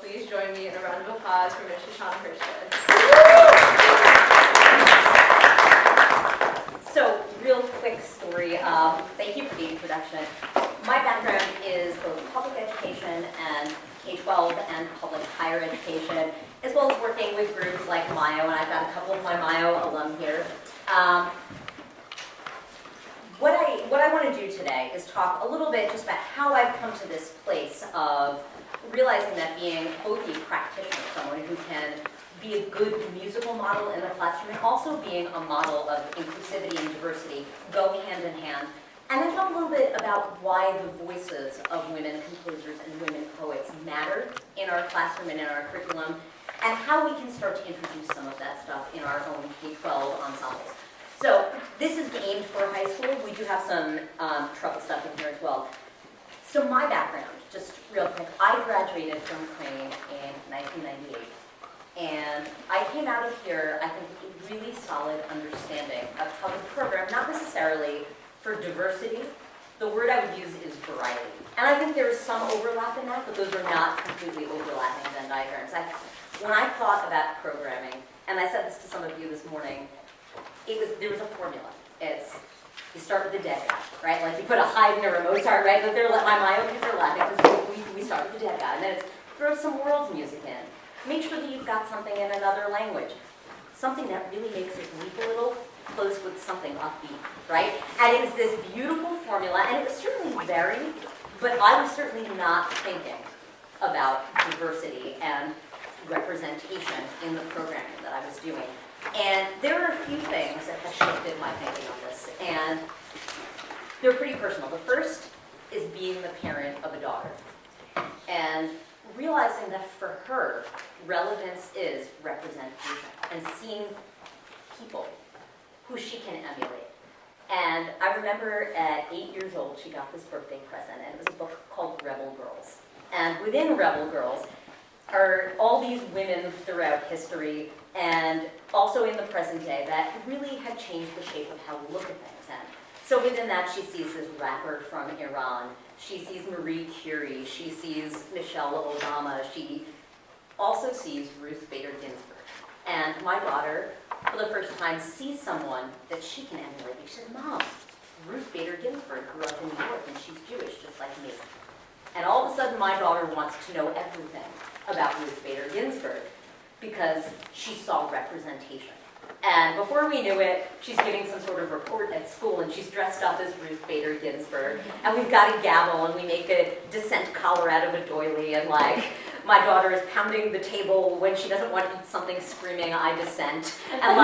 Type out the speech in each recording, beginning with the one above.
please join me in a round of applause for Ms. Shoshana Hershkowitz. So, real quick story. Thank you for the introduction. My background is both public education and K-12 and public higher education, as well as working with groups like Mayo, and I've got a couple of my Mayo alum here. What I want to do today is talk a little bit just about how I've come to this place of realizing that being both a practitioner, someone who can be a good musical model in the classroom, and also being a model of inclusivity and diversity go hand in hand. And then talk a little bit about why the voices of women composers and women poets matter in our classroom and in our curriculum, and how we can start to introduce some of that stuff in our own K-12 ensembles. So this is aimed for high school. We do have some trouble stuff in here as well. So my background, just real quick, I graduated from Crane in 1998. And I came out of here, I think, with a really solid understanding of how the program, not necessarily for diversity, the word I would use is variety. And I think there is some overlap in that, but those are not completely overlapping Venn diagrams. When I thought about programming, and I said this to some of you this morning, there was a formula. You start with the dead guy, right? Like you put a Haydn or a Mozart, right? But my Mayo kids are laughing because we start with the dead guy. And then it's throw some world music in. Make sure that you've got something in another language. Something that really makes it leap a little, close with something upbeat, right? And it was this beautiful formula, and it was certainly varied, but I was certainly not thinking about diversity and representation in the programming that I was doing. And there are a few things that have shifted my thinking on this, and they're pretty personal. The first is being the parent of a daughter, and realizing that for her, relevance is representation, and seeing people who she can emulate. And I remember at 8 years old, she got this birthday present, and it was a book called Rebel Girls. And within Rebel Girls are all these women throughout history, and also in the present day, that really had changed the shape of how we look at things. And so within that, she sees this rapper from Iran, she sees Marie Curie, she sees Michelle Obama, she also sees Ruth Bader Ginsburg. And my daughter, for the first time, sees someone that she can emulate. She said, "Mom, Ruth Bader Ginsburg grew up in New York and she's Jewish just like me." And all of a sudden my daughter wants to know everything about Ruth Bader Ginsburg because she saw representation. And before we knew it, she's giving some sort of report at school, and she's dressed up as Ruth Bader Ginsburg. And we've got a gavel, and we make a dissent collar out of a doily, and my daughter is pounding the table when she doesn't want to eat something, screaming, "I dissent." And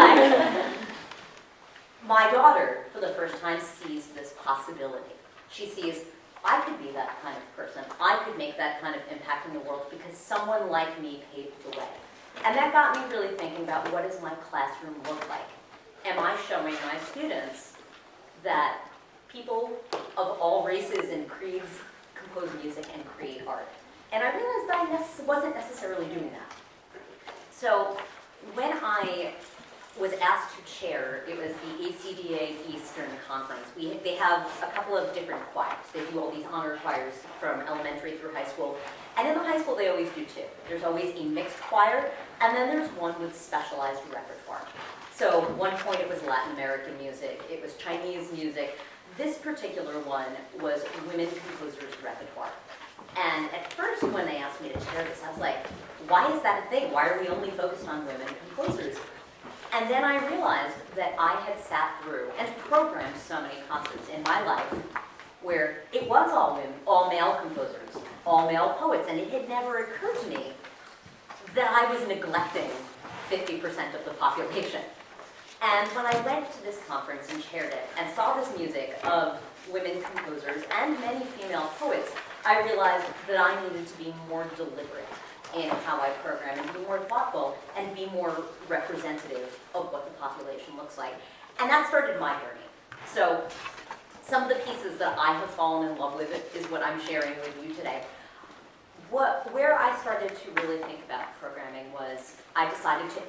my daughter, for the first time, sees this possibility. She sees, I could be that kind of person. I could make that kind of impact in the world because someone like me paved the way. And that got me really thinking about, what does my classroom look like? Am I showing my students that people of all races and creeds compose music and create art? And I realized that I wasn't necessarily doing that. So when I was asked to chair, it was the ACDA Eastern Conference. They have a couple of different choirs. They do all these honor choirs from elementary through high school. And in the high school, they always do two. There's always a mixed choir, and then there's one with specialized repertoire. So at one point it was Latin American music, it was Chinese music. This particular one was women composers' repertoire. And at first when they asked me to chair this, I was like, why is that a thing? Why are we only focused on women composers? And then I realized that I had sat through and programmed so many concerts in my life where it was all women, all male composers, all male poets, and it had never occurred to me that I was neglecting 50% of the population. And when I went to this conference and chaired it and saw this music of women composers and many female poets, I realized that I needed to be more deliberate in how I program and be more thoughtful and be more representative of what the population looks like. And that started my journey. So some of the pieces that I have fallen in love with is what I'm sharing with you today. Where I started to really think about programming was I decided to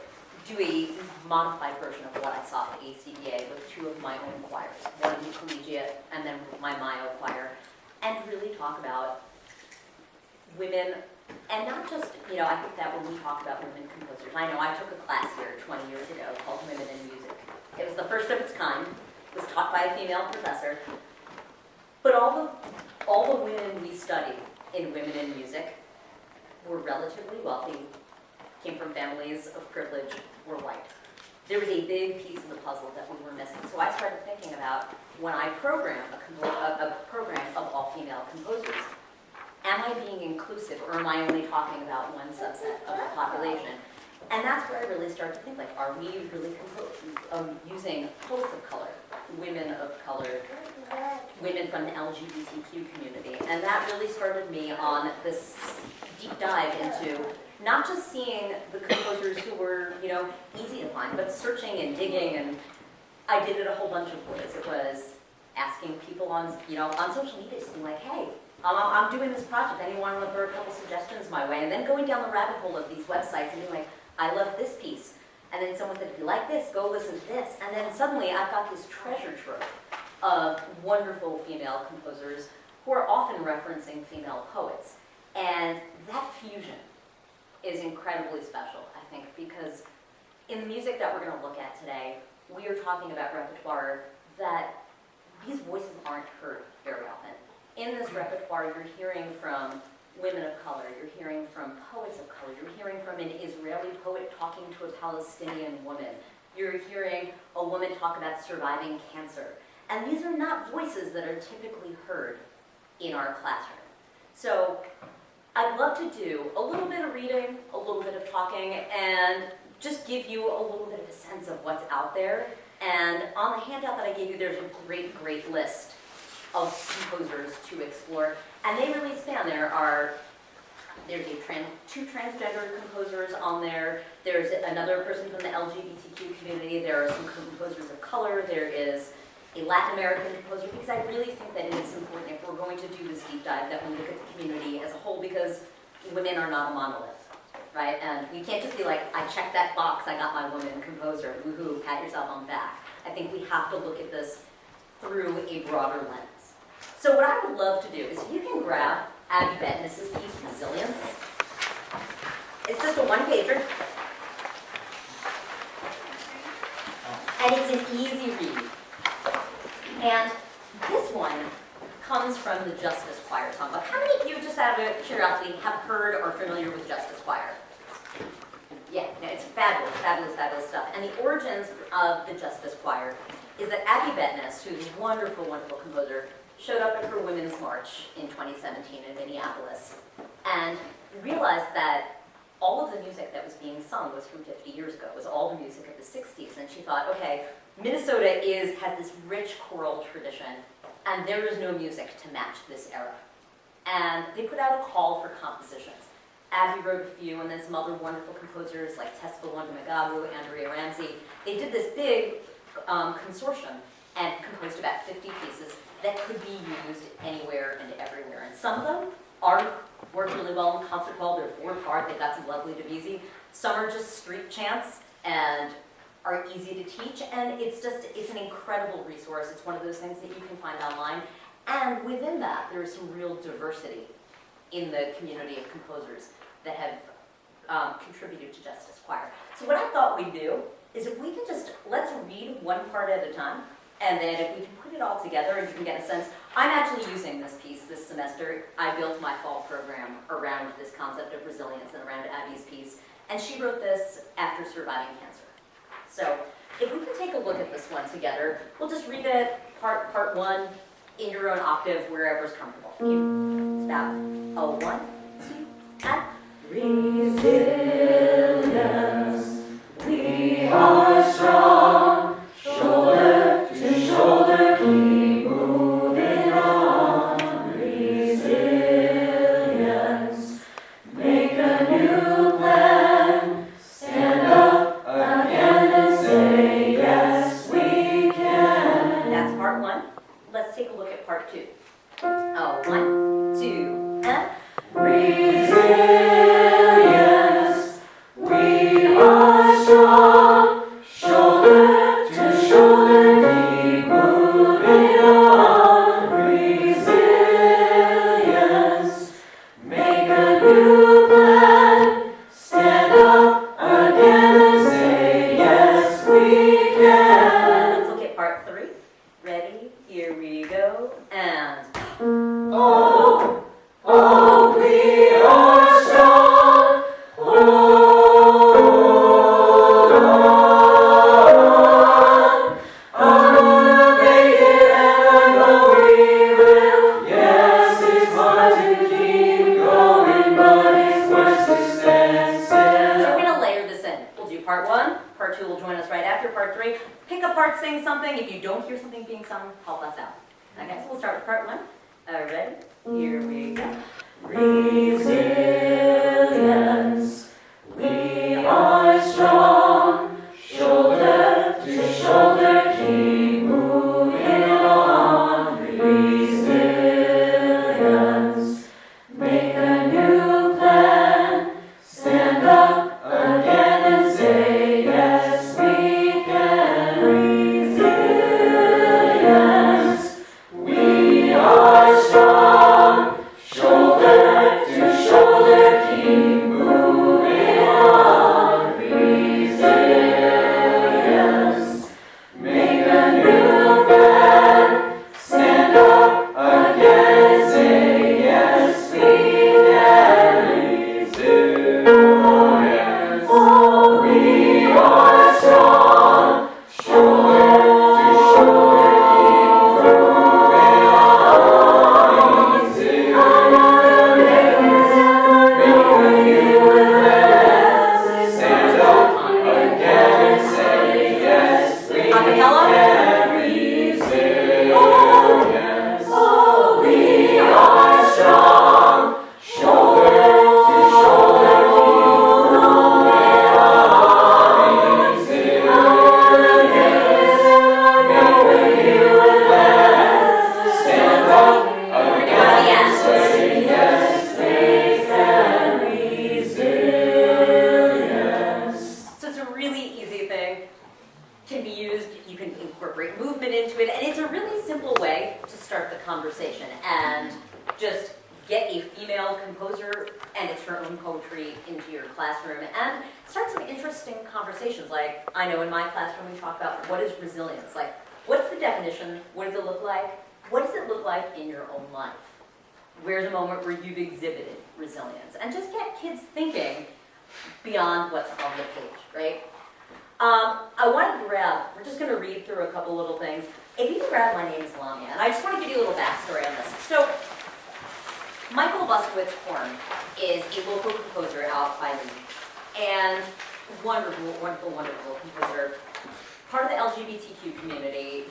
do a modified version of what I saw at ACDA with two of my own choirs, one collegiate and then my Mayo choir, and really talk about women And not just, I think that when we talk about women composers, I know I took a class here 20 years ago called Women in Music. It was the first of its kind. It was taught by a female professor. But all the women we studied in Women in Music were relatively wealthy, came from families of privilege, were white. There was a big piece of the puzzle that we were missing. So I started thinking about, when I program a program of all-female composers, am I being inclusive, or am I only talking about one subset of the population? And that's where I really started to think, like, are we really using poets of color, women of color, women from the LGBTQ community? And that really started me on this deep dive into not just seeing the composers who were, easy to find, but searching and digging. And I did it a whole bunch of ways. It was asking people on social media, just being like, hey, I'm doing this project. Anyone want to throw a couple suggestions my way? And then going down the rabbit hole of these websites and being like, I love this piece. And then someone said, if you like this, go listen to this. And then suddenly I've got this treasure trove of wonderful female composers who are often referencing female poets. And that fusion is incredibly special, I think, because in the music that we're going to look at today, we are talking about repertoire that these voices aren't heard very often. In this repertoire, you're hearing from women of color, you're hearing from poets of color, you're hearing from an Israeli poet talking to a Palestinian woman, you're hearing a woman talk about surviving cancer. And these are not voices that are typically heard in our classroom. So I'd love to do a little bit of reading, a little bit of talking, and just give you a little bit of a sense of what's out there. And on the handout that I gave you, there's a great, great list of composers to explore. And they really span. There's two transgender composers on there. There's another person from the LGBTQ community. There are some composers of color. There is a Latin American composer, because I really think that it is important, if we're going to do this deep dive, that we look at the community as a whole, because women are not a monolith, right? And we can't just be like, I checked that box, I got my woman composer, woohoo, pat yourself on the back. I think we have to look at this through a broader lens. So what I would love to do is, if you can grab Abbie Betinis' piece, Resilience. It's just a one-pager. And it's an easy read. And this one comes from the Justice Choir songbook. How many of you, just out of curiosity, have heard or are familiar with Justice Choir? Yeah, it's fabulous, fabulous, fabulous stuff. And the origins of the Justice Choir is that Abbie Betinis, who's a wonderful, wonderful composer, showed up at her Women's March in 2017 in Minneapolis and realized that all of the music that was being sung was from 50 years ago. It was all the music of the 60s. And she thought, okay, Minnesota has this rich choral tradition, and there is no music to match this era. And they put out a call for compositions. Abbie wrote a few, and then some other wonderful composers like Tesfa Wondamagabu, Andrea Ramsey. They did this big consortium and composed about 50 pieces that could be used anywhere and everywhere. And some of them work really well in concert hall. They're 4-part. They've got some lovely Debussy. Some are just street chants and are easy to teach. And it's an incredible resource. It's one of those things that you can find online. And within that, there is some real diversity in the community of composers that have contributed to Justice Choir. So what I thought we'd do is, if we can let's read one part at a time, and then if we can put it all together and you can get a sense. I'm actually using this piece this semester. I built my fall program around this concept of resilience and around Abbie's piece, and she wrote this after surviving cancer. So if we can take a look at this one together, we'll just read it part one in your own octave, wherever's comfortable. You stop. 1, 2, and resilience. We are strong, shoulder to shoulder, keep moving on. Resilience. Make a new plan. Stand up again and say, yes, we can. That's part one. Let's take a look at part two. 1, 2, and part one. Part two will join us right after part three. Pick a part, sing something. If you don't hear something being sung, help us out. Okay, so we'll start with part one. Ready? Here we go. Resilience. We are strong. Shoulder to shoulder, keep moving on. Resilience. Make a new plan. Stand up again and say, yes, we can. Resilience. We are strong. Shoulder to shoulder, keep moving on. Resilience. Make a new plan. Stand up again and say, yes, we can. Resilience. Oh, we are strong. Shoulder to shoulder, keep moving on. Resilience. Make a new plan. Stand up again and say, yes, we can. Resilience. Oh, we are strong. Shoulder to shoulder, keep moving on. Resilience. Make a new plan. Stand up again and say, yes, we can. Resilience. So it's a really easy thing. Can be used, you can incorporate movement into it, and it's a really simple way to start the conversation and just get a female composer and it's her own poetry into your classroom and start some interesting conversations. Like, I know in my classroom we talk about what is resilience, like what's the definition, what does it look like, what does it look like in your own life? Where's a moment where you've exhibited resilience? And just get kids thinking beyond what's on the page, right? I want to grab, we're just going to read through a couple little things. If you can grab My Name is Lamia, and I just want to give you a little backstory on this. So, Michael Buskowitz Horn is a local composer out by me, and wonderful, wonderful, wonderful composer. Part of the LGBTQ community,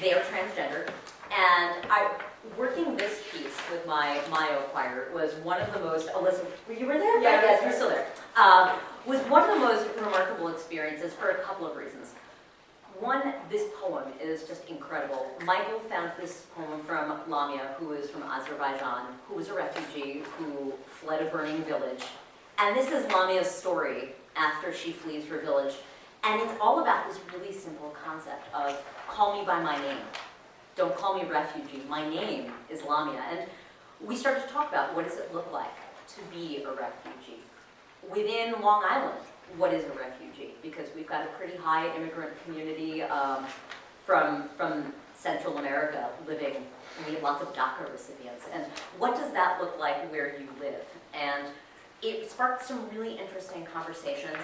they are transgender, and working this piece with my Mayo choir was one of the most, Alyssa, you were there? Yeah, yes, you're still there. Was one of the most remarkable experiences for a couple of reasons. One, this poem is just incredible. Michael found this poem from Lamia, who is from Azerbaijan, who was a refugee who fled a burning village. And this is Lamia's story after she flees her village. And it's all about this really simple concept of call me by my name. Don't call me refugee. My name is Lamia. And we started to talk about what does it look like to be a refugee. Within Long Island, what is a refugee? Because we've got a pretty high immigrant community from Central America living. We have lots of DACA recipients. And what does that look like where you live? And it sparked some really interesting conversations.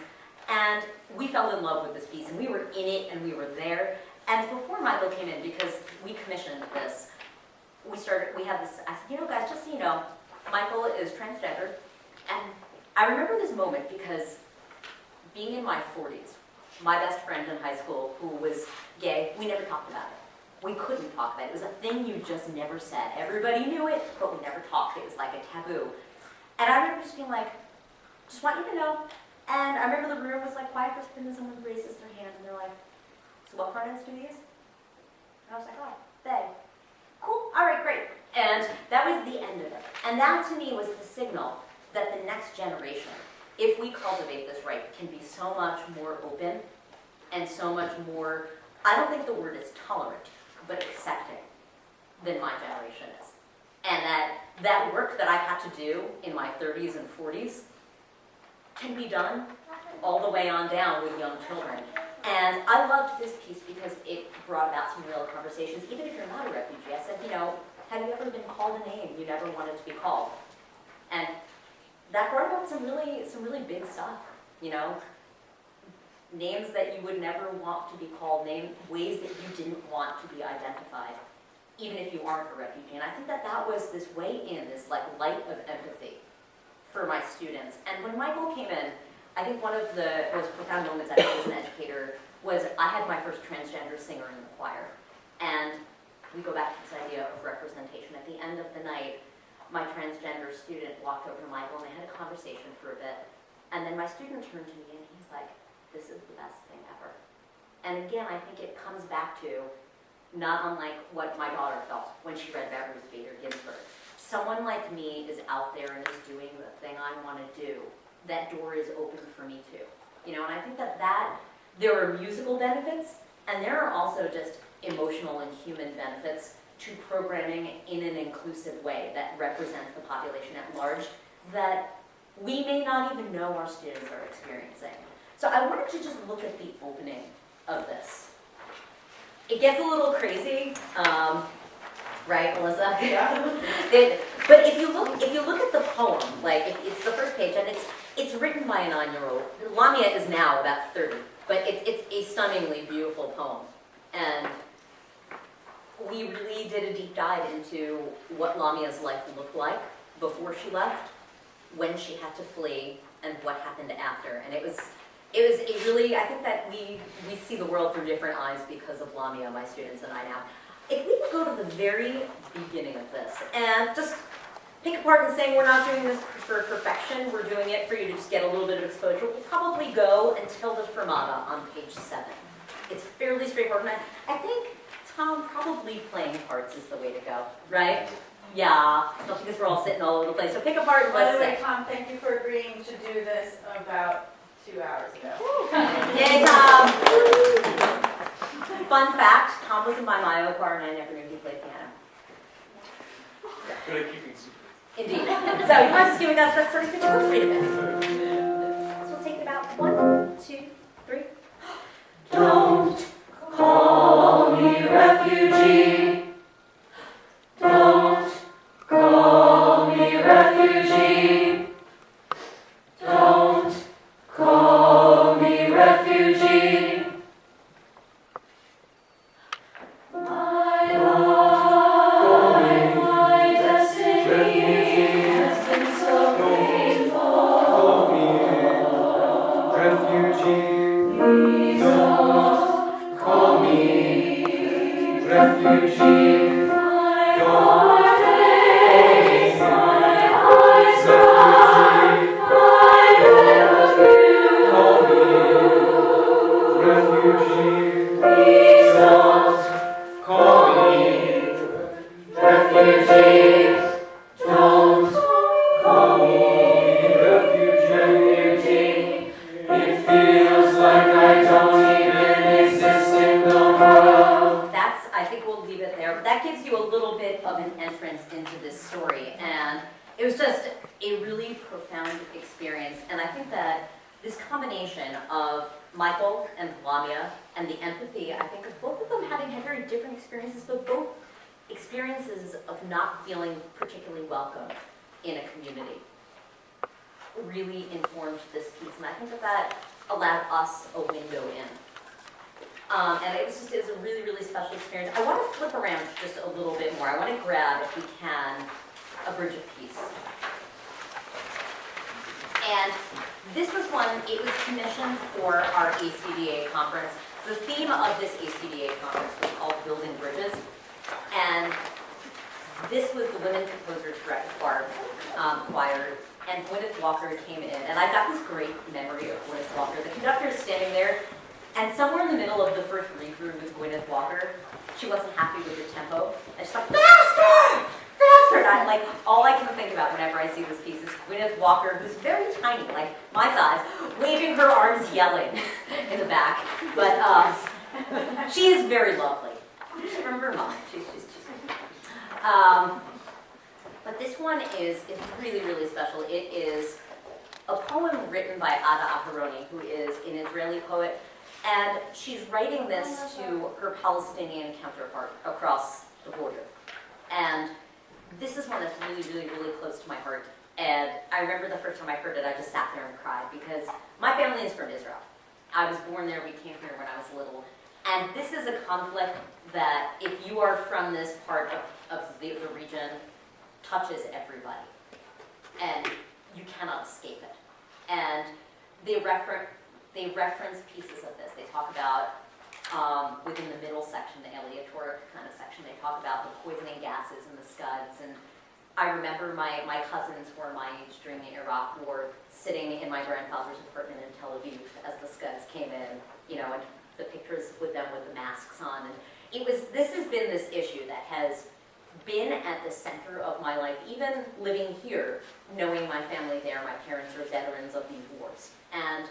And we fell in love with this piece, and we were in it, and we were there. And before Michael came in, because we commissioned this, we had this, I said, you know guys, just so you know, Michael is transgender. And I remember this moment because being in my 40s, my best friend in high school who was gay, we never talked about it. We couldn't talk about it. It was a thing you just never said. Everybody knew it, but we never talked. It was like a taboo. And I remember just being like, just want you to know. And I remember the room was like quiet for a second, and someone raises their hand and they're like, so what pronouns do we use? And I was like, oh, they. Cool, all right, great. And that was the end of it. And that to me was the signal that the next generation, if we cultivate this right, can be so much more open and so much more, I don't think the word is tolerant, but accepting than my generation is. And that work that I had to do in my 30s and 40s can be done all the way on down with young children. And I loved this piece because it brought about some real conversations. Even if you're not a refugee, I said, you know, have you ever been called a name you never wanted to be called? And that brought about some really big stuff, you know? Names that you would never want to be called, ways that you didn't want to be identified, even if you aren't a refugee. And I think that was this way in, this like light of empathy for my students. And when Michael came in, I think one of the most profound moments I had as an educator was I had my first transgender singer in the choir. And we go back to this idea of representation. At the end of the night, my transgender student walked over to Michael and they had a conversation for a bit. And then my student turned to me and he's like, this is the best thing ever. And again, I think it comes back to not unlike what my daughter felt when she read about Ruth Bader Ginsburg. Someone like me is out there and is doing the thing I want to do. That door is open for me too. You know, and I think that there are musical benefits, and there are also just emotional and human benefits to programming in an inclusive way that represents the population at large that we may not even know our students are experiencing. So I wanted to just look at the opening of this. It gets a little crazy, right, Melissa? Yeah. But if you look at the poem, like it's the first page, and it's written by a 9-year-old. Lamia is now about 30, but it's a stunningly beautiful poem, and we really did a deep dive into what Lamia's life looked like before she left, when she had to flee, and what happened after. And it was a really, I think that we see the world through different eyes because of Lamia, my students and I now. If we could go to the very beginning of this and just pick apart and saying we're not doing this for perfection, we're doing it for you to just get a little bit of exposure, we'll probably go until the fermata on page 7. It's fairly straightforward. And I think, Tom, probably playing parts is the way to go, right? Yeah, especially because we're all sitting all over the place. So pick apart and By let's the way, say. Tom, thank you for agreeing to do this about 2 hours ago. Yay, Tom! Fun fact, Tom was in my Mayo choir and I never knew he played piano. Good at keeping secrets. Indeed. So he was just giving us that sort of thing. Let's read a bit. So we'll take it about 1, 2, 3. Don't call me refugee. Don't call me refugee. Don't call me refugee. My life, my destiny has been so painful. Call me refugee. Please don't Call me refugee. my heart aches, my eyes cry, I love you. Call me refugee. Please don't Call me refugee. Don't Call me refugee. refugee. It feels like I don't even exist in the world. I think we'll leave it there. That gives you a little bit of an entrance into this story, and it was just a really profound experience. And I think that this combination of Michael and Lamia and the empathy, I think of both of them having had very different experiences, but both experiences of not feeling particularly welcome in a community, really informed this piece. And I think that allowed us a window in. And it was a really, really special experience. I want to flip around just a little bit more. I want to grab, if we can, a bridge of peace. And this was one, it was commissioned for our ACDA conference. The theme of this ACDA conference was called Building Bridges. And this was the Women Composers Repertoire choir, and Gwyneth Walker came in. And I've got this great memory of Gwyneth Walker. The conductor is standing there, and somewhere in the middle of the first read-through with Gwyneth Walker, she wasn't happy with the tempo. And she's like, faster! Faster! And all I can think about whenever I see this piece is Gwyneth Walker, who's very tiny, like my size, waving her arms, yelling in the back. But she is very lovely. She's from Vermont. She's but this one is really, really special. It is a poem written by Ada Aharoni, who is an Israeli poet. And she's writing this to her Palestinian counterpart across the border. And this is one that's really, really, really close to my heart. And I remember the first time I heard it, I just sat there and cried because my family is from Israel. I was born there, we came here when I was little. And this is a conflict that, if you are from this part of the region, touches everybody. And you cannot escape it. And they reference pieces of this. They talk about, within the middle section, the aleatoric kind of section, they talk about the poisoning gases and the scuds. And I remember my cousins who were my age during the Iraq War sitting in my grandfather's apartment in Tel Aviv as the scuds came in, you know, and the pictures with them with the masks on. And this has been this issue that has been at the center of my life, even living here, knowing my family there. My parents are veterans of these wars. And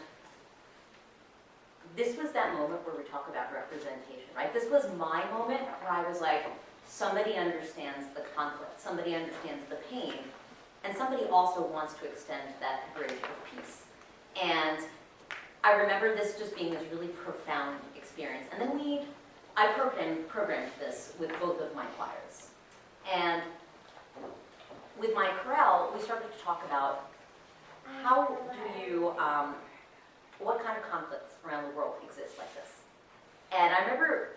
this was that moment where we talk about representation, right? This was my moment where I was like, somebody understands the conflict, somebody understands the pain, and somebody also wants to extend that bridge of peace. And I remember this just being this really profound experience. And then I programmed this with both of my choirs. And with my chorale, we started to talk about how do you, what kind of conflicts around the world exist like this? And I remember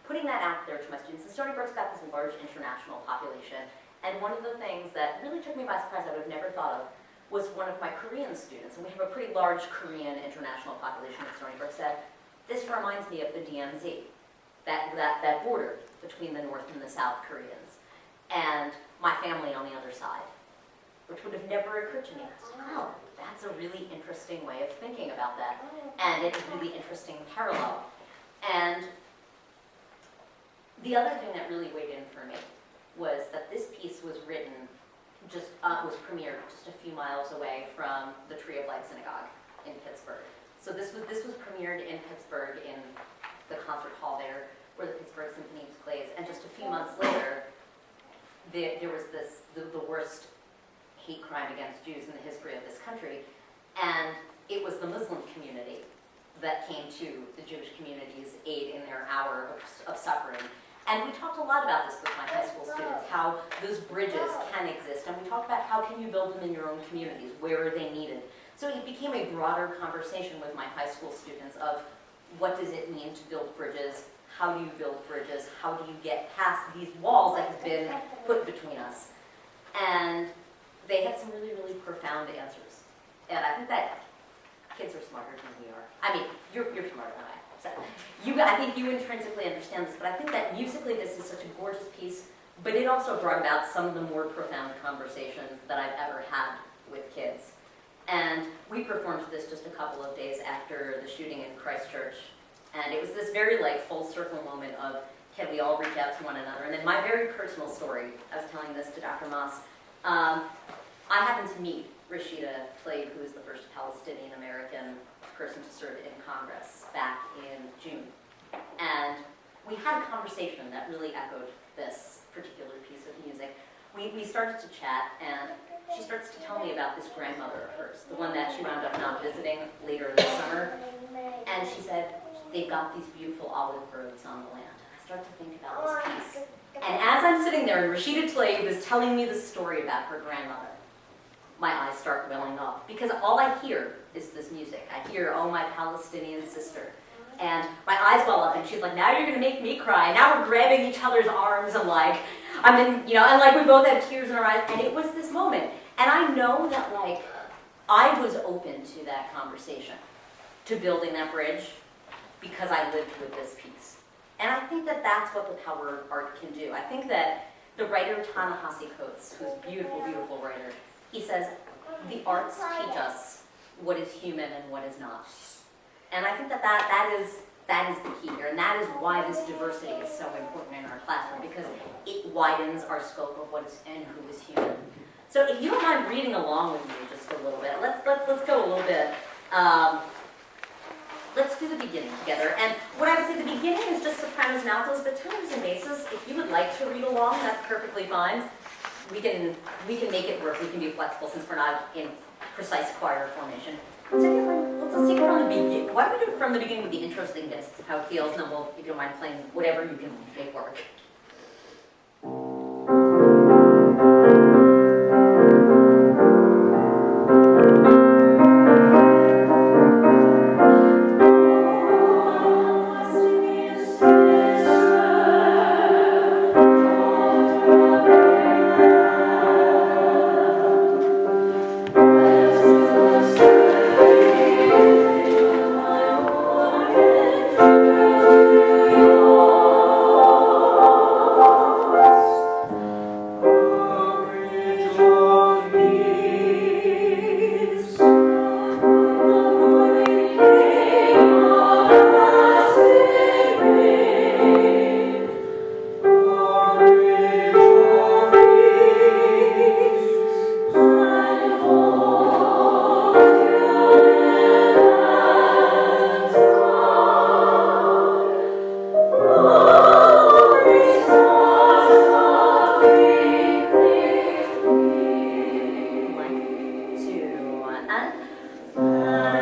putting that out there to my students. And Stony Brook's got this large international population. And one of the things that really took me by surprise, I would have never thought of, was one of my Korean students. And we have a pretty large Korean international population at Stony Brook, said, this reminds me of the DMZ, that border between the North and the South Koreans. And my family on the other side, which would have never occurred to me. I was like, oh, that's a really interesting way of thinking about that. And it's a really interesting parallel. And the other thing that really weighed in for me was that this piece was written was premiered just a few miles away from the Tree of Life Synagogue in Pittsburgh. So this was premiered in Pittsburgh in the concert hall there, where the Pittsburgh Symphony plays. And just a few months later, there was the worst hate crime against Jews in the history of this country, and it was the Muslim community that came to the Jewish community's aid in their hour of suffering. And we talked a lot about this with my high school students, how those bridges can exist, and we talked about how can you build them in your own communities, where are they needed. So it became a broader conversation with my high school students of what does it mean to build bridges, how do you build bridges, how do you get past these walls that have been put between us. And they had some really, really profound answers. And I think that kids are smarter than we are. I mean, you're smarter than I am. So I think you intrinsically understand this, but I think that musically this is such a gorgeous piece, but it also brought about some of the more profound conversations that I've ever had with kids. And we performed this just a couple of days after the shooting in Christchurch. And it was this very full circle moment of, can we all reach out to one another? And then my very personal story, I was telling this to Dr. Moss, I happened to meet Rashida Tlaib, who is the first Palestinian-American person to serve in Congress back in June. And we had a conversation that really echoed this particular piece of music. We started to chat, and she starts to tell me about this grandmother of hers, the one that she wound up not visiting later this summer. And she said, they've got these beautiful olive groves on the land. I started to think about this piece. And as I'm sitting there, and Rashida Tlaib is telling me this story about her grandmother, my eyes start welling up, because all I hear is this music. I hear, oh, my Palestinian sister. And my eyes well up, and she's like, now you're gonna make me cry. And now we're grabbing each other's arms, and and we both have tears in our eyes. And it was this moment. And I know that I was open to that conversation, to building that bridge, because I lived with this piece. And I think that that's what the power of art can do. I think that the writer Ta-Nehisi Coates, who's a beautiful, beautiful writer, he says, the arts teach us what is human and what is not. And I think that is the key here, and that is why this diversity is so important in our classroom, because it widens our scope of what is and who is human. So if you don't mind reading along with me just a little bit, let's go a little bit. Let's do the beginning together. And what I would say, the beginning is just sopranos and altos, but tenors and basses, if you would like to read along, that's perfectly fine. We can make it work. We can be flexible since we're not in precise choir formation. Let's take it from the beginning. Why don't we do it from the beginning with the intro so they can get how it feels, and then we'll, if you don't mind playing whatever you can make work. Thank you.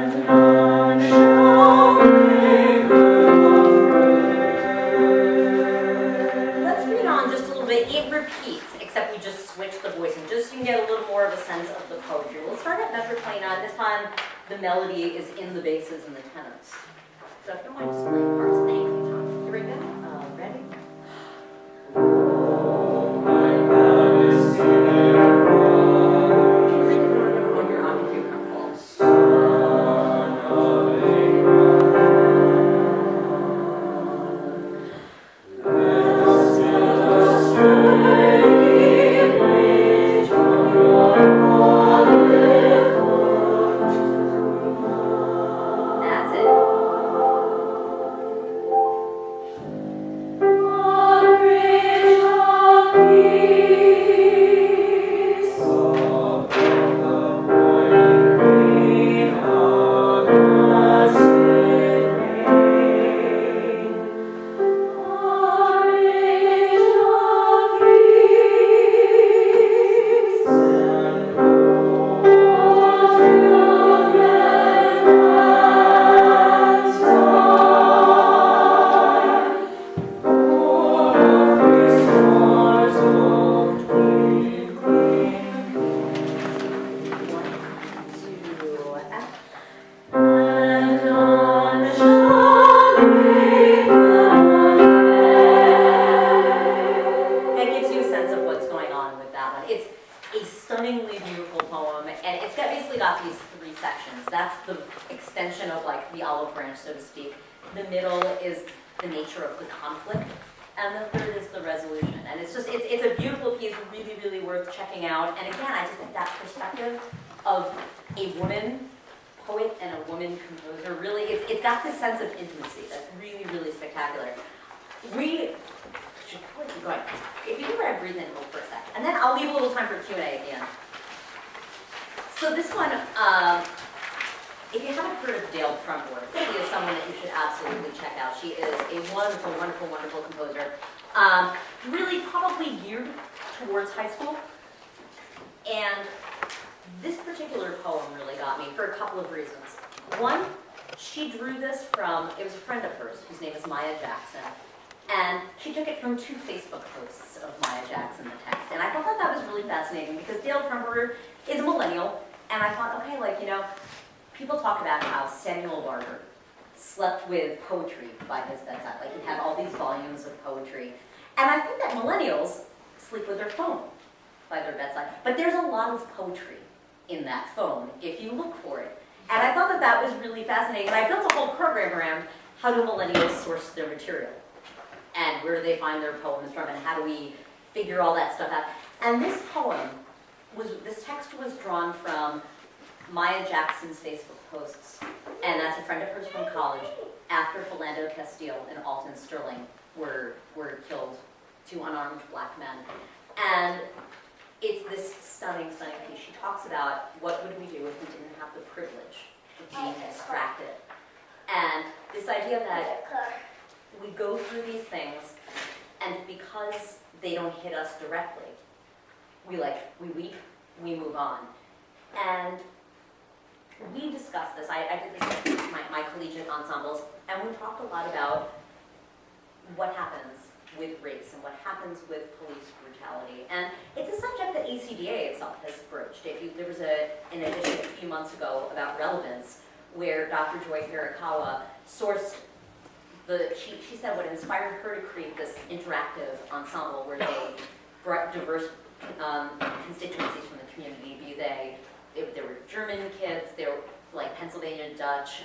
and none shall make them afraid. Let's read on just a little bit. It repeats, except we just switch the voicing, just so you can get a little more of a sense of the poetry. We'll start at measure 29. This time, the melody is in the basses and the tenors. So if you don't mind just playing parts, thank you, Tom. Here we go. Ready? Oh, my God is singing When you're on, if you're comfortable. Son of Abraham. Let us stray away from your olive grove. That's it. That gives you a sense of what's going on with that one. It's a stunningly beautiful poem, and it's basically got these three sections. That's the extension of like the olive branch, so to speak. The middle is the nature of the conflict, and the third is the resolution. And it's a beautiful piece, really, really worth checking out. And again, I just think that perspective of a woman poet and a woman composer, really, it's got this sense of intimacy that's really, really spectacular. We should probably keep going. If you can try to breathe in for a sec, and then I'll leave a little time for Q&A at the end. So this one, if you haven't heard of Dale Trumbull, she is someone that you should absolutely check out. She is a wonderful, wonderful, wonderful composer. Really probably geared towards high school. And this particular poem really got me for a couple of reasons. One, she drew this from, it was a friend of hers whose name is Maya Jackson. And she took it from 2 Facebook posts of Maya Jackson, the text. And I thought that was really fascinating because Dale Trumbull is a millennial. And I thought, okay, like, you know, people talk about how Samuel Barber slept with poetry by his bedside. Like, he had all these volumes of poetry. And I think that millennials sleep with their phone by their bedside. But there's a lot of poetry in that phone if you look for it. And I thought that was really fascinating. And I built a whole program around how do millennials source their material? And where do they find their poems from? And how do we figure all that stuff out? And this this text was drawn from Maya Jackson's Facebook posts. And that's a friend of hers from college after Philando Castile and Alton Sterling were killed, 2 unarmed black men. And it's this stunning, stunning piece. She talks about what would we do if we didn't have the privilege of being distracted. And this idea that we go through these things, and because they don't hit us directly, we weep, we move on. And we discussed this. I did this with my collegiate ensembles, and we talked a lot about what happens with race and what happens with police brutality. And it's a subject that ACDA itself has broached. There was an edition a few months ago about relevance where Dr. Joy Hirakawa sourced she said what inspired her to create this interactive ensemble where they brought diverse constituencies from the community, there were German kids, there were like Pennsylvania Dutch,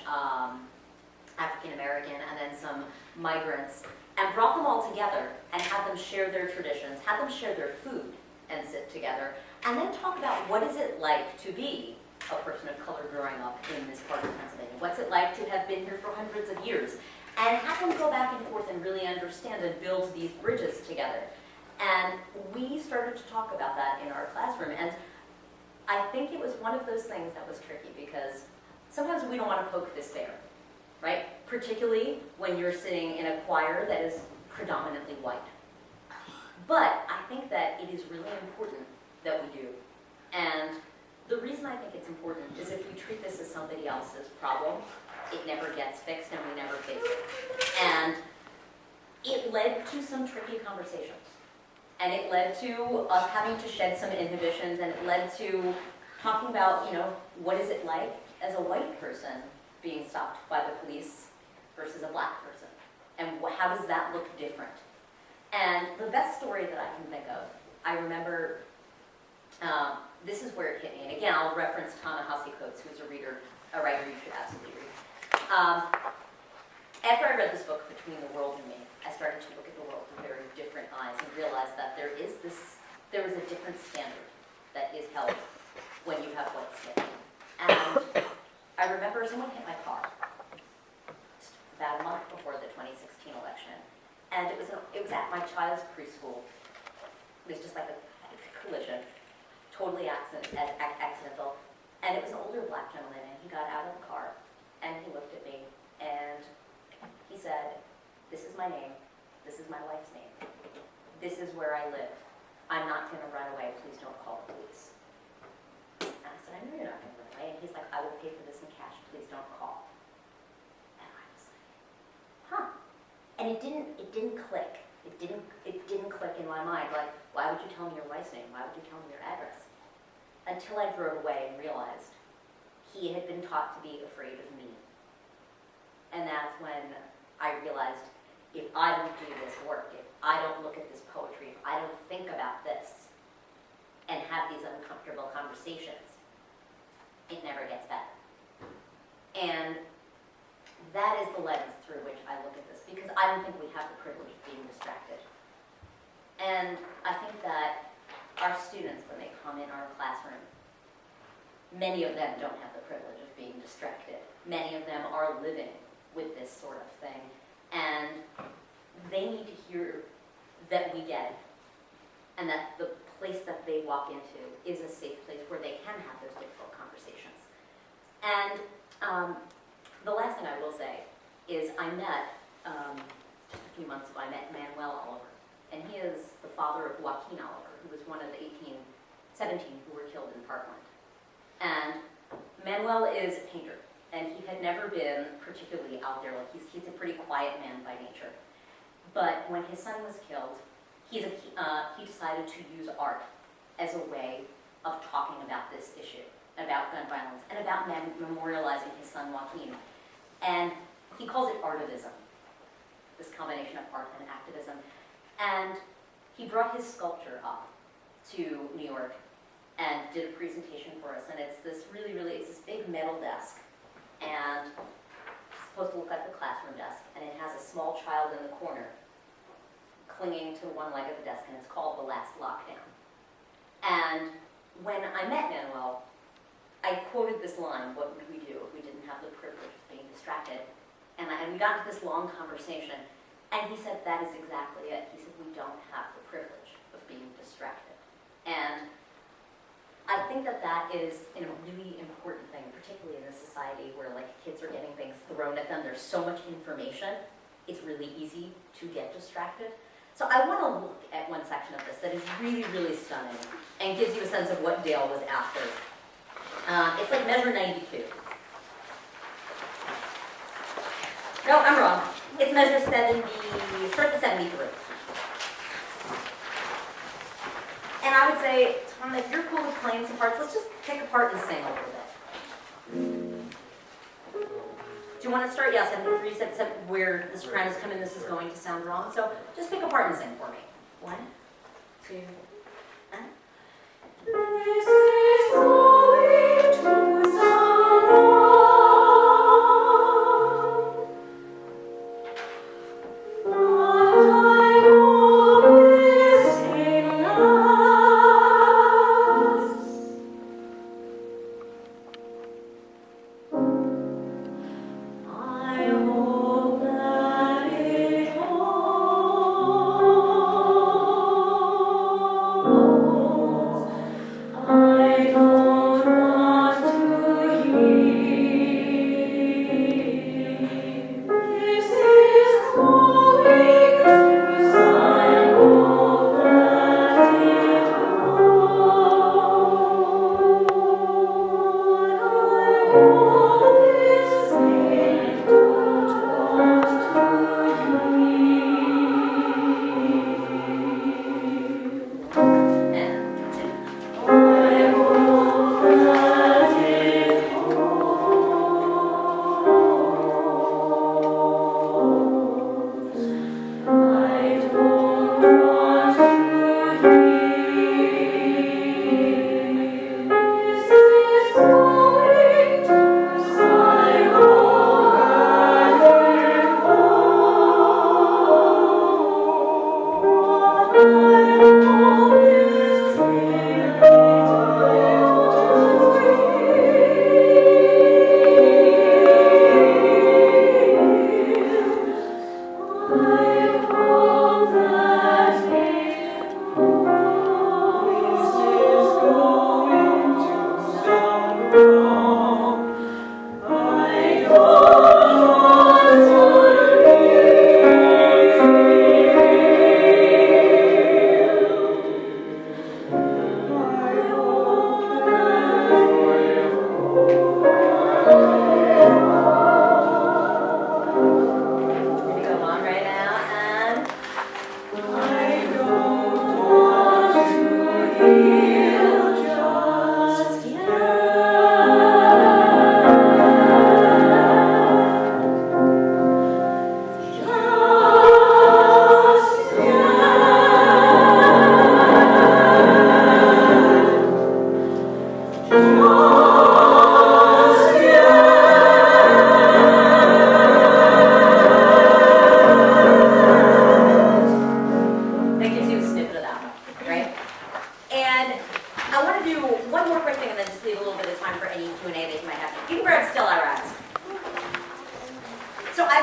African American, and then some migrants, and brought them all together and had them share their traditions, had them share their food and sit together, and then talk about what is it like to be a person of color growing up in this part of Pennsylvania. What's it like to have been here for hundreds of years? And have them go back and forth and really understand and build these bridges together. And we started to talk about that in our classroom. And I think it was one of those things that was tricky because sometimes we don't want to poke this bear, right? Particularly when you're sitting in a choir that is predominantly white. But I think that it is really important that we do. And the reason I think it's important is if we treat this as somebody else's problem, it never gets fixed and we never face it. And it led to some tricky conversations. And it led to us having to shed some inhibitions, and it led to talking about, what is it like as a white person being stopped by the police versus a black person? And how does that look different? And the best story that I can think of, I remember, this is where it hit me. And again, I'll reference Ta-Nehisi Coates, who's a writer you should absolutely read. After I read this book, Between the World and Me, I started to look at the world with very different eyes and realized that there is a different standard that is held when you have white skin. And I remember someone hit my car about a month before the 2016 election. And it was at my child's preschool. It was just like a collision, totally accidental. And it was an older black gentleman, and he got out of the car, and he looked at me, and he said, "This is my name. This is my wife's name. This is where I live. I'm not going to run away. Please don't call the police." And I said, "I know you're not going to run away." And he's like, "I will pay for this in cash. Please don't call." And I was like, huh. And it didn't click. It didn't click in my mind. Like, why would you tell me your wife's name? Why would you tell me your address? Until I drove away and realized he had been taught to be afraid of me. And that's when I realized, if I don't do this work, if I don't look at this poetry, if I don't think about this and have these uncomfortable conversations, it never gets better. And that is the lens through which I look at this, because I don't think we have the privilege of being distracted. And I think that our students, when they come in our classroom, many of them don't have the privilege of being distracted. Many of them are living with this sort of thing. And they need to hear that we get it, and that the place that they walk into is a safe place where they can have those difficult conversations. And the last thing I will say is I met, just a few months ago, I met Manuel Oliver, and he is the father of Joaquin Oliver, who was one of the 17 who were killed in Parkland. And Manuel is a painter, and he had never been particularly out there. Like he's a pretty quiet man by nature. But when his son was killed, he decided to use art as a way of talking about this issue, about gun violence, and about memorializing his son Joaquin. And he calls it artivism, this combination of art and activism. And he brought his sculpture up to New York and did a presentation for us. And it's this it's this big metal desk. And it's supposed to look like the classroom desk. And it has a small child in the corner clinging to one leg of the desk, and it's called The Last Lockdown. And when I met Manuel, I quoted this line, "What would we do if we didn't have the privilege of being distracted?" And we got into this long conversation, and he said, that is exactly it. He said, we don't have the privilege of being distracted. And I think that that is a really important thing, particularly in this society where kids are getting things thrown at them. There's so much information, it's really easy to get distracted. So I want to look at one section of this that is really, really stunning and gives you a sense of what Dale was after. It's like measure 92. No, I'm wrong. It's measure 70, start at 73. And I would say, Tom, if you're cool with playing some parts, let's just pick a part and sing a little bit. Do you want to start? Yeah, 73, where the sopranos come in, this is going to sound wrong. So just pick a part and sing for me. 1, 2, and... This is going to sound wrong.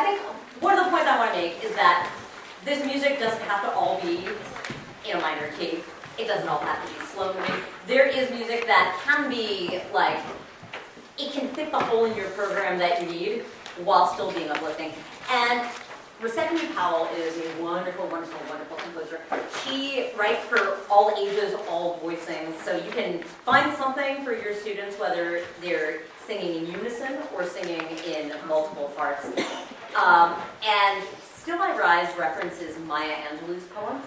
I think one of the points I want to make is that this music doesn't have to all be in a minor key. It doesn't all have to be slow moving. There is music that can be like, it can fit the hole in your program that you need while still being uplifting. And Rosephanye Powell is a wonderful, wonderful, wonderful composer. She writes for all ages, all voicings, so you can find something for your students, whether they're singing in unison or singing in multiple parts. And Still I Rise references Maya Angelou's poem,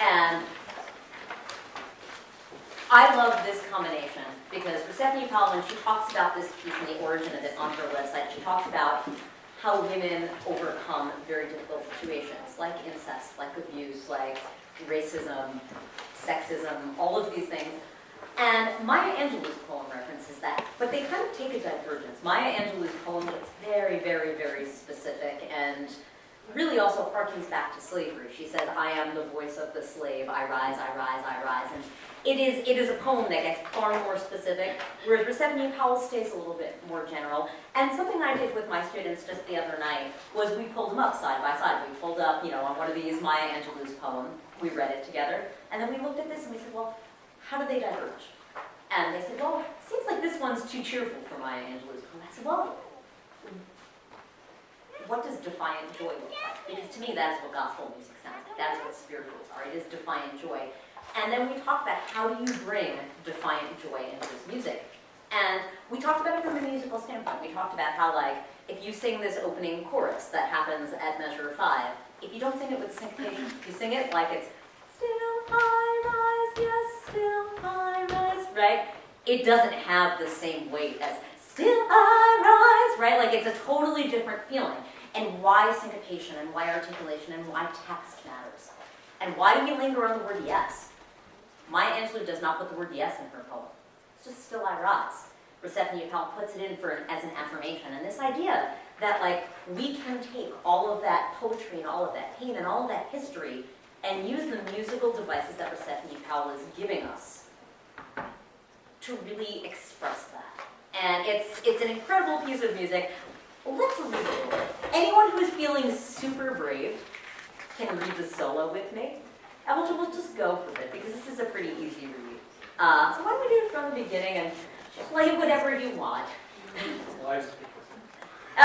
and I love this combination because Rosephanye Powell, when she talks about this piece and the origin of it on her website, she talks about how women overcome very difficult situations, like incest, like abuse, like racism, sexism, all of these things. And Maya Angelou's poem references that, but they kind of take a divergence. Maya Angelou's poem gets very, very, very specific and really also harkens back to slavery. She says, I am the voice of the slave, I rise, I rise, I rise. And it is a poem that gets far more specific, whereas Rosephanye Powell stays a little bit more general. And something I did with my students just the other night was we pulled them up side by side. We pulled up, on one of these Maya Angelou's poem, we read it together, and then we looked at this and we said, well, how do they diverge? And they said, well, it seems like this one's too cheerful for Maya Angelou's poem. I said, well, what does defiant joy look like? Because to me, that is what gospel music sounds like. That is what spirituals are. It is defiant joy. And then we talked about how do you bring defiant joy into this music. And we talked about it from a musical standpoint. We talked about how, like, if you sing this opening chorus that happens at measure 5, if you don't sing it with syncopation, you sing it like it's still I rise, yes, still I rise, right? It doesn't have the same weight as still I rise, right? Like, it's a totally different feeling. And why syncopation, and why articulation, and why text matters. And why do we linger on the word yes? Maya Angelou does not put the word yes in her poem. It's just still I rise. Rosephanye Powell puts it in as an affirmation. And this idea that, like, we can take all of that poetry and all of that pain and all of that history and use the musical devices that Rosephanye Powell is giving us to really express that. And it's an incredible piece of music. Let's read it. Anyone who is feeling super brave can read the solo with me. And we'll just go for it, because this is a pretty easy read. So why don't we do it from the beginning and play whatever you want.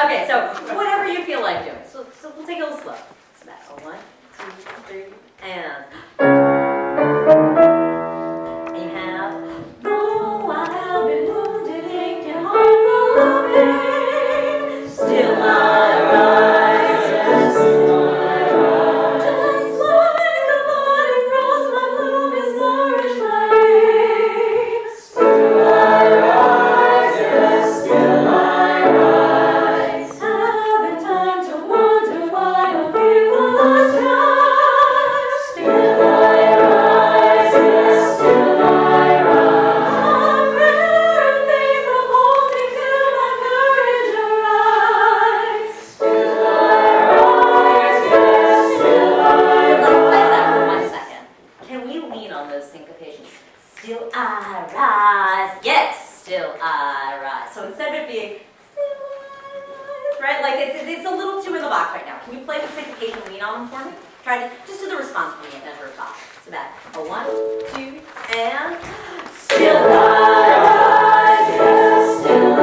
Okay, so whatever you feel like doing. So we'll take it a little slow. It's about 1, 2, 3, and you have, though I have been wounded, ached, and heart full of pain, still I rise, yes, still I rise. Just like a budding rose, my bloom is nourished by rain. Still I rise, yes, still I rise. Haven't time to wonder why I'm fearful or strife. Still I rise, yes, still I rise. A prayer and faith from holding till my courage arise. Still I rise, yes, still I rise. Let's play that for 1 second. Can we lean on those syncopations? Still I rise, yes, still I rise. So instead of it being still I rise, right? Like it's a little too in the box right now. Can you play the syncopation, lean on them for me? Try to just do the response for me at measure 5. It's about a 1, 2, and still I rise, yes, still I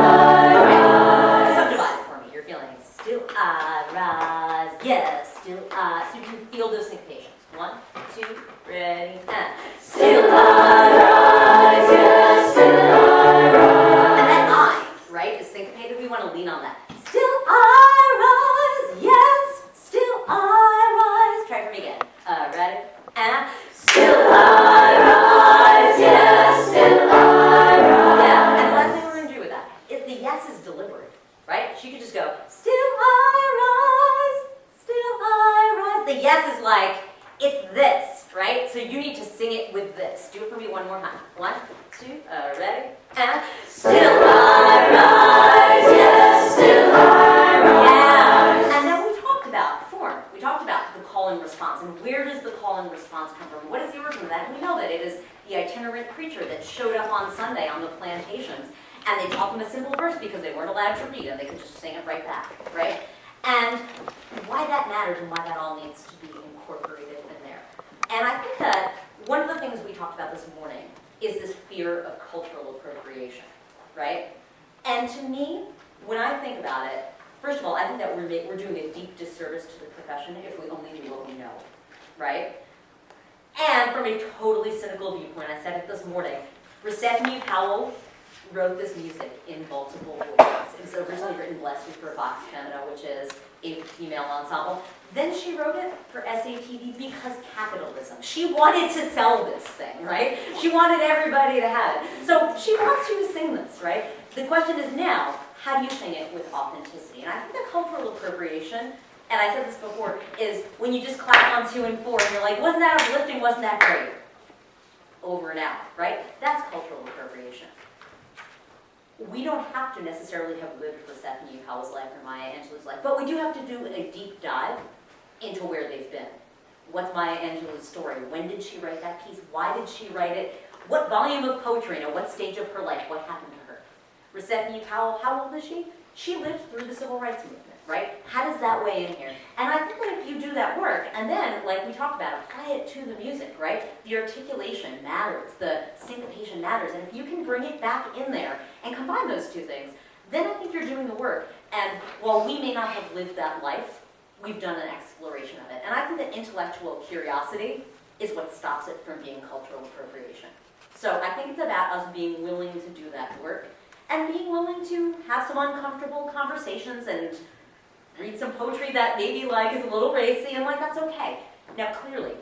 rise. Subdivide it for me. You're feeling still I rise, yes, still I. So you can feel those syncopations. 1, 2, ready, and still I rise, yes, still I rise. And that I, right, is syncopated. We want to lean on that. Still I rise, yes, still I rise. Try it for me again. Ready, and still I rise, yes, still I rise. Yeah, and the last thing we're going to do with that is the yes is deliberate, right? She could just go, still I rise, still I rise. The yes is like, it's this, right? So you need to sing it with this. Do it for me one more time. 1, 2, ready? And still I rise, yes, still I rise. Yeah. And then we talked about form. We talked about the call and response. And where does the call and response come from? What is the origin of that? And we know that it is the itinerant preacher that showed up on Sunday on the plantations. And they taught them a simple verse because they weren't allowed to read, and they could just sing it right back, right? and why that matters and why that all needs to be incorporated in there. And I think that one of the things we talked about this morning is this fear of cultural appropriation, right? And to me, when I think about it, first of all, I think that we're doing a deep disservice to the profession if we only knew what we know, right? And from a totally cynical viewpoint, I said it this morning, Rosephanye Powell wrote this music in multiple voices. It was originally written, bless you, for Vox Femina, which is a female ensemble. Then she wrote it for ACDA because capitalism. She wanted to sell this thing, right? She wanted everybody to have it. So she wants you to sing this, right? The question is now, how do you sing it with authenticity? And I think the cultural appropriation, and I said this before, is when you just clap on 2 and 4 and you're like, wasn't that uplifting, wasn't that great? Over and out, right? That's cultural appropriation. We don't have to necessarily have lived Rosephanye Powell's life or Maya Angelou's life, but we do have to do a deep dive into where they've been. What's Maya Angelou's story? When did she write that piece? Why did she write it? What volume of poetry, and at what stage of her life? What happened to her? Rosephanye Powell, how old is she? She lived through the Civil Rights Movement, right? How does that weigh in here? And I think that if you do that work, and then, like we talked about, apply it to the music, right? The articulation matters, the syncopation matters, and if you can bring it back in there and combine those two things, then I think you're doing the work. And while we may not have lived that life, we've done an exploration of it. And I think that intellectual curiosity is what stops it from being cultural appropriation. So I think it's about us being willing to do that work and being willing to have some uncomfortable conversations and read some poetry that maybe like is a little racy, and like that's okay. Now clearly,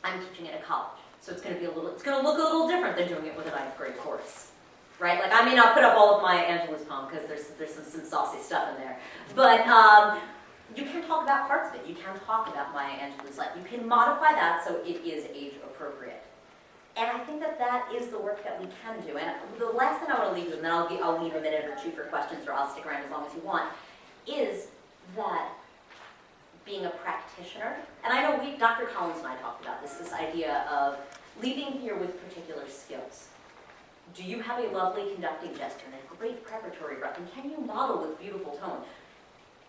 I'm teaching at a college, so it's going to look a little different than doing it with a 9th grade chorus, right? Like I may not put up all of Maya Angelou's poem because there's some saucy stuff in there, but you can talk about parts of it. You can talk about Maya Angelou's life. You can modify that so it is age appropriate. And I think that that is the work that we can do. And the last thing I want to leave with, and then I'll leave a minute or two for questions, or I'll stick around as long as you want, is that being a practitioner, and I know Dr. Collins and I talked about this idea of leaving here with particular skills. Do you have a lovely conducting gesture and a great preparatory breath, and can you model with beautiful tone?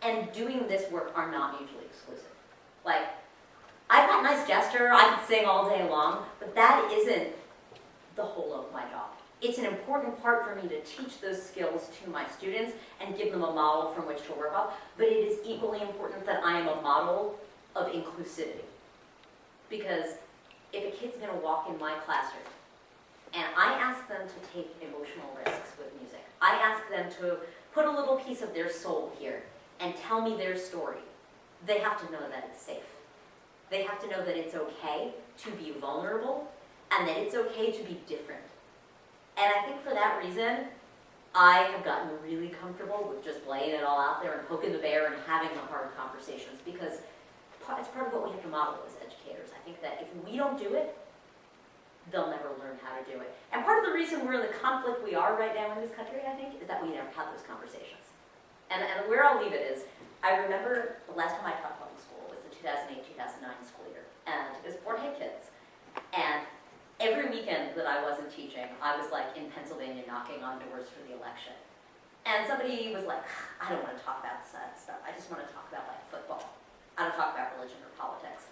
And doing this work are not mutually exclusive. Like, I've got nice gesture, I can sing all day long, but that isn't the whole of my job. It's an important part for me to teach those skills to my students and give them a model from which to work off, but it is equally important that I am a model of inclusivity. Because if a kid's gonna walk in my classroom and I ask them to take emotional risks with music, I ask them to put a little piece of their soul here and tell me their story, they have to know that it's safe. They have to know that it's okay to be vulnerable and that it's okay to be different. And I think for that reason, I have gotten really comfortable with just laying it all out there and poking the bear and having the hard conversations, because it's part of what we have to model as educators. I think that if we don't do it, they'll never learn how to do it. And part of the reason we're in the conflict we are right now in this country, I think, is that we never have those conversations. And where I'll leave it is, I remember the last time I taught public school was the 2008-2009 school year, and it was 4 head kids. And every weekend that I wasn't teaching, I was like in Pennsylvania knocking on doors for the election. And somebody was like, I don't want to talk about stuff. I just want to talk about like football. I don't talk about religion or politics.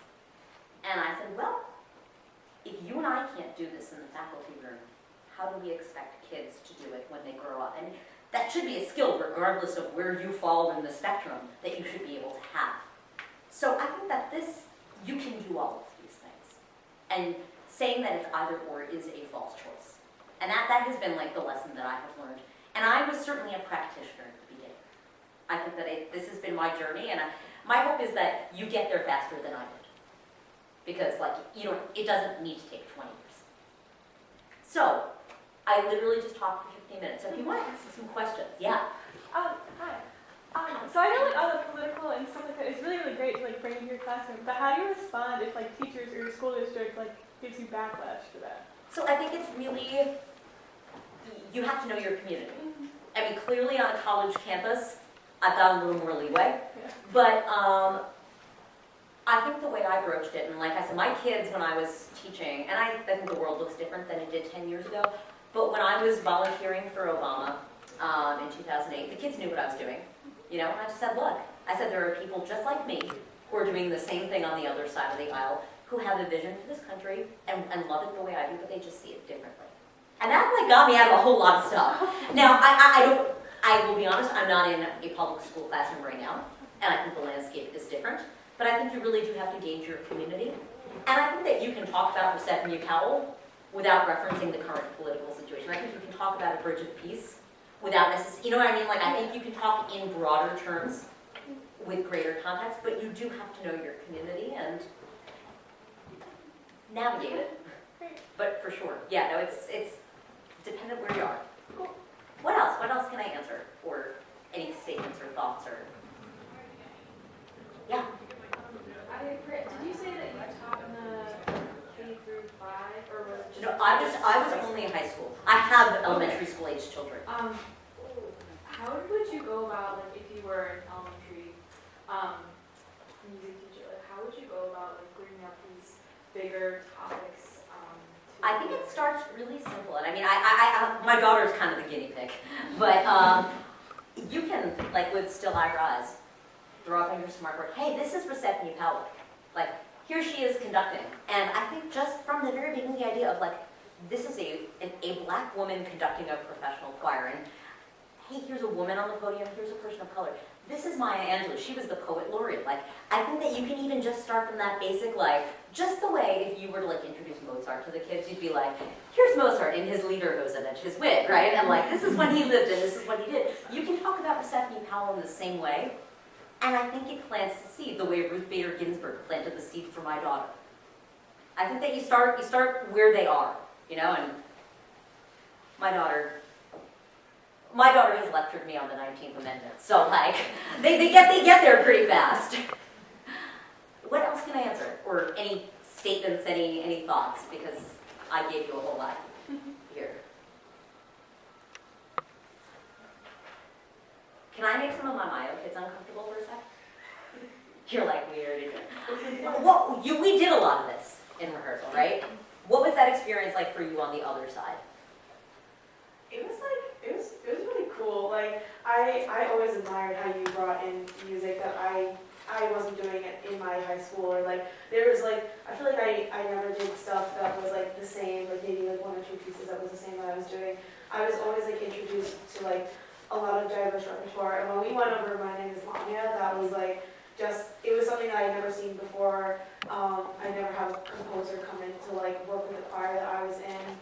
And I said, well, if you and I can't do this in the faculty room, how do we expect kids to do it when they grow up? And that should be a skill, regardless of where you fall in the spectrum, that you should be able to have. So I think that you can do all of these things. And saying that it's either or is a false choice. And that has been like the lesson that I have learned. And I was certainly a practitioner at the beginning. I think that this has been my journey, and my hope is that you get there faster than I did. Because it doesn't need to take 20 years. So, I literally just talked for 15 minutes. So if you want to ask some questions, yeah. Hi. So I know like all the political and stuff like that is really, really great to like bring into your classroom, but how do you respond if like teachers or your school district like gives you backlash for that? So I think it's really, you have to know your community. I mean, clearly on a college campus, I've got a little more leeway, but I think the way I broached it, and like I said, my kids when I was teaching, and I think the world looks different than it did 10 years ago, but when I was volunteering for Obama in 2008, the kids knew what I was doing. you know, and I just said, look, I said, there are people just like me who are doing the same thing on the other side of the aisle, who have a vision for this country and love it the way I do, but they just see it differently. And that like got me out of a whole lot of stuff. Now, I will be honest, I'm not in a public school classroom right now, and I think the landscape is different, but I think you really do have to gauge your community. And I think that you can talk about Rosephanye Powell without referencing the current political situation. I think you can talk about a bridge of peace without necessarily, you know what I mean? Like, I think you can talk in broader terms with greater context, but you do have to know your community and navigate it. But for sure, yeah, no, it's dependent where you are. Cool. What else? What else can I answer? Or any statements or thoughts or? Yeah. Britt, did you say that you taught in the K through 5, or was it just? No, I was only in high school. I have elementary school age children. How would you go about, like, if you were an elementary music teacher, like, how would you go about, like, bringing up these bigger topics? I think it starts really simple, and I mean, my daughter's kind of the guinea pig, but you can, like, with still eyebrows, throw up on your smartboard, hey, this is Rosephanye Powell. Like, here she is conducting, and I think just from the very beginning, the idea of like, this is a black woman conducting a professional choir, and hey, here's a woman on the podium, here's a person of color. This is Maya Angelou, she was the poet laureate. Like, I think that you can even just start from that basic, like, just the way if you were to like introduce Mozart to the kids, you'd be like, here's Mozart in his Lederhosen and his wig, right? And like, this is when he lived and this is what he did. You can talk about Rosephanye Powell in the same way, and I think it plants the seed, the way Ruth Bader Ginsburg planted the seed for my daughter. I think that you start where they are, you know, and my daughter has lectured me on the 19th Amendment, so like, they get there pretty fast. What else can I answer? Or any statements, any thoughts? Because I gave you a whole lot here. Can I make some of my Mayo kids uncomfortable for a sec? You're like, we already did. Well, we did a lot of this in rehearsal, right? What was that experience like for you on the other side? It was really cool. Like, I always admired how you brought in music that I wasn't doing it in my high school, or like there was like, I feel like I never did stuff that was like the same, like maybe like one or two pieces that was the same that I was doing. I was always like introduced to like a lot of diverse repertoire, and when we went over My Name is Lamia, that was like it was something that I'd never seen before. I never had a composer come in to like work with the choir that I was in,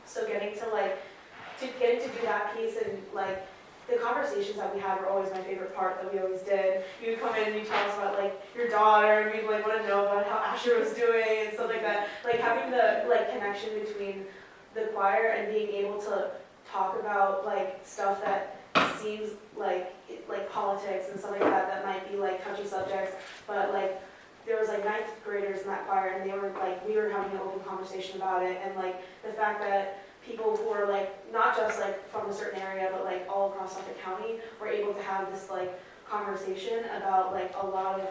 so getting to do that piece, and like the conversations that we had were always my favorite part that we always did. You would come in and you tell us about like your daughter, and we'd like want to know about how Asher was doing and stuff like that. Like having the like connection between the choir and being able to talk about like stuff that seems like politics and stuff like that might be like touchy subjects, but like there was like 9th graders in that choir, and they were like, we were having an open conversation about it, and like the fact that people who are like not just like from a certain area, but like all across Suffolk County were able to have this like conversation about like a lot of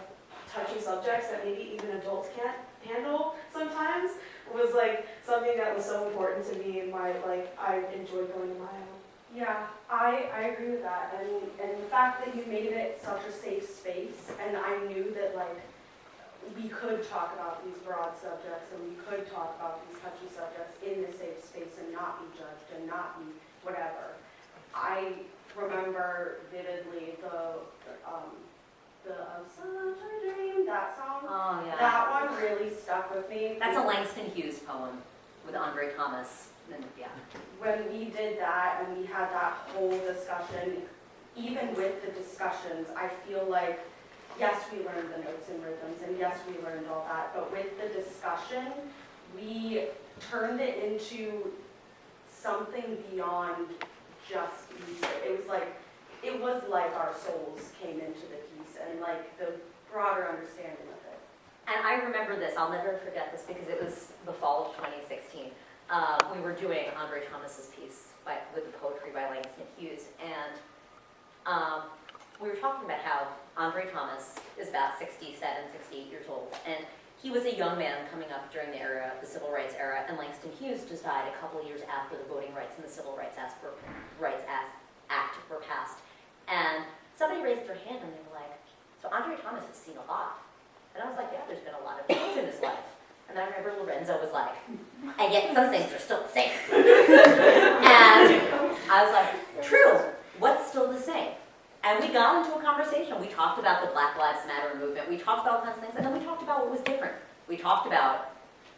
touchy subjects that maybe even adults can't handle sometimes, was like something that was so important to me, and I enjoyed going to Mayo. Yeah, I agree with that, and the fact that you made it such a safe space, and I knew that like we could talk about these broad subjects, and we could talk about these touchy subjects in this safe space and not be judged and not be whatever. I remember vividly the Such a Dream, that song. Oh, yeah. That one really stuck with me. That's a Langston Hughes poem with Andre Thomas. And, yeah. When we did that and we had that whole discussion, even with the discussions, I feel like, yes, we learned the notes and rhythms, and yes, we learned all that, but with the discussion, we turned it into something beyond just music. It was like our souls came into the piece, and like the broader understanding of it. And I remember this, I'll never forget this, because it was the fall of 2016. We were doing Andre Thomas's piece with the poetry by Langston Hughes, and we were talking about how Andre Thomas is about 67, 68 years old, and he was a young man coming up during the era, the Civil Rights era, and Langston Hughes just died a couple of years after the Voting Rights and the Civil Rights Act were passed. And somebody raised raised their hand and they were like, so Andrea Thomas has seen a lot. And I was like, yeah, there's been a lot of change in his life. And I remember Lorenzo was like, and yet some things are still the same. And I was like, true, what's still the same? And we got into a conversation. We talked about the Black Lives Matter movement. We talked about all kinds of things. And then we talked about what was different. We talked about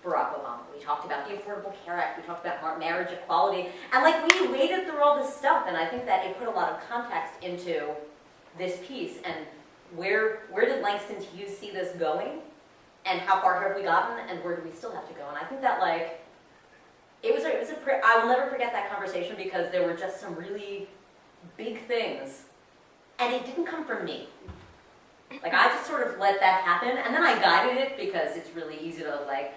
Barack Obama. We talked about the Affordable Care Act. We talked about marriage equality. And like we waded through all this stuff. And I think that it put a lot of context into this piece. And where did Langston Hughes see this going? And how far have we gotten? And where do we still have to go? And I think that like, I will never forget that conversation because there were just some really big things. And it didn't come from me. Like I just sort of let that happen. And then I guided it because it's really easy to like,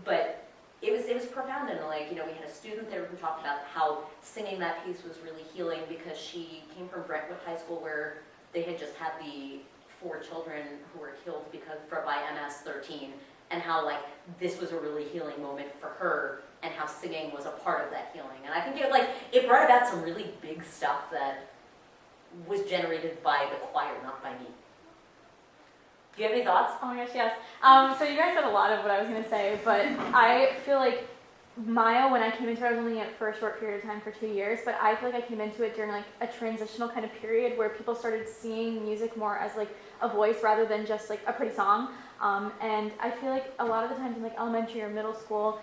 but it was profound. And like, you know, we had a student there who talked about how singing that piece was really healing because she came from Brentwood High School where they had just had the 4 children who were killed by MS-13, and how like this was a really healing moment for her, and how singing was a part of that healing. And I think it brought about some really big stuff that was generated by the choir, not by me. Do you have any thoughts? Oh my gosh, yes. So you guys said a lot of what I was going to say, but I feel like Maya, when I came into it, I was only in it for a short period of time, for 2 years, but I feel like I came into it during like a transitional kind of period where people started seeing music more as like a voice rather than just like a pretty song. And I feel like a lot of the times in like elementary or middle school,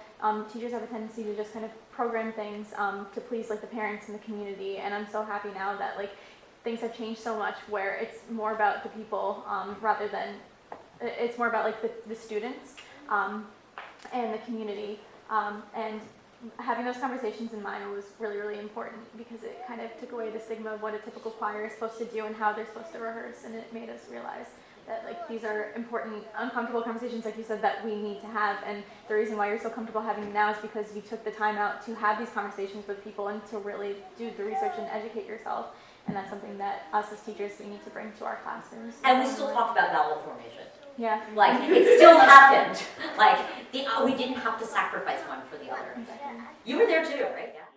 teachers have a tendency to just kind of program things to please like the parents and the community. And I'm so happy now that like things have changed so much where it's more about the people rather than, it's more about like the students and the community. And having those conversations in mind was really, really important because it kind of took away the stigma of what a typical choir is supposed to do and how they're supposed to rehearse, and it made us realize that like these are important, uncomfortable conversations, like you said, that we need to have. And the reason why you're so comfortable having them now is because you took the time out to have these conversations with people and to really do the research and educate yourself. And that's something that us as teachers, we need to bring to our classrooms. And we still talked about vowel formation. Yeah. Like, it still happened. Like, we didn't have to sacrifice one for the other. Exactly. You were there too, right? Yeah.